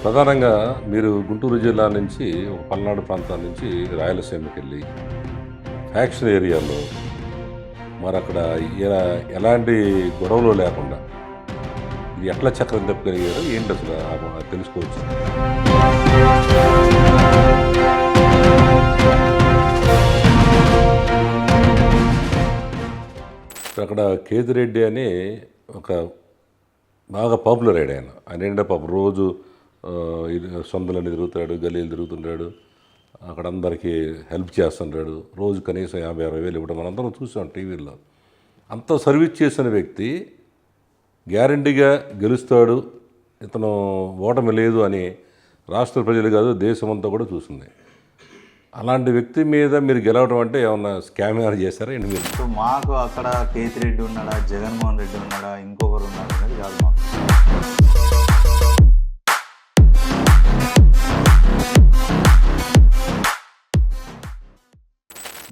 ప్రధానంగా మీరు గుంటూరు జిల్లా నుంచి ఒక పల్నాడు ప్రాంతం నుంచి రాయలసీమకి వెళ్ళి ఫ్యాక్షన్ ఏరియాలో మరి అక్కడ ఎలాంటి గొడవలు లేకుండా ఇది ఎట్లా చక్రం తప్పగలిగారో ఏంటి అసలు తెలుసుకోవచ్చు. అక్కడ కేతిరెడ్డి అని ఒక బాగా పాపులర్ అయ్యాడు ఆయన ఏంటంటే పాపం రోజు సొంతలని తిరుగుతాడు, గలీలు తిరుగుతుంటాడు, అక్కడ అందరికీ హెల్ప్ చేస్తుంటాడు, రోజు కనీసం 50-60 వేలు ఇవ్వడం మనందరం చూసాం టీవీలో. అంత సర్వీస్ చేసిన వ్యక్తి గ్యారంటీగా గెలుస్తాడు, ఇతను ఓటమి లేదు అని రాష్ట్ర ప్రజలు కాదు దేశమంతా కూడా చూసింది. అలాంటి వ్యక్తి మీద మీరు గెలవడం అంటే ఏమన్నా స్కామ్ ఏమైనా చేశారా ఏంటి మీరు? సో మాకు అక్కడ కేతిరెడ్డి ఉన్నాడా, జగన్మోహన్ రెడ్డి ఉన్నాడా, ఇంకొకరు ఉన్నాడు అనేది కాదు మాకు.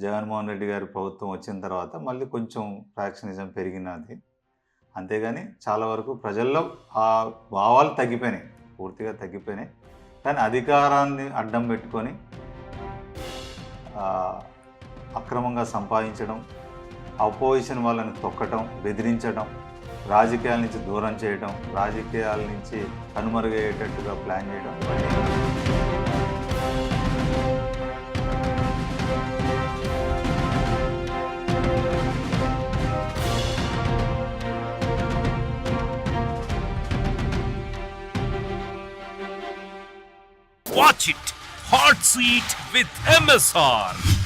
జగన్మోహన్ రెడ్డి గారి ప్రభుత్వం వచ్చిన తర్వాత మళ్ళీ కొంచెం ఫ్యాక్షనిజం పెరిగినది, అంతేగాని చాలా వరకు ప్రజల్లో ఆ భావాలు తగ్గిపోయినాయి, పూర్తిగా తగ్గిపోయినాయి. కానీ అధికారాన్ని అడ్డం పెట్టుకొని అక్రమంగా సంపాదించడం, అపోజిషన్ వాళ్ళని తొక్కటం, బెదిరించడం, రాజకీయాల నుంచి దూరం చేయడం, రాజకీయాల నుంచి కనుమరుగయ్యేటట్టుగా ప్లాన్ చేయడం, Watch it! Hot Seat with MSR.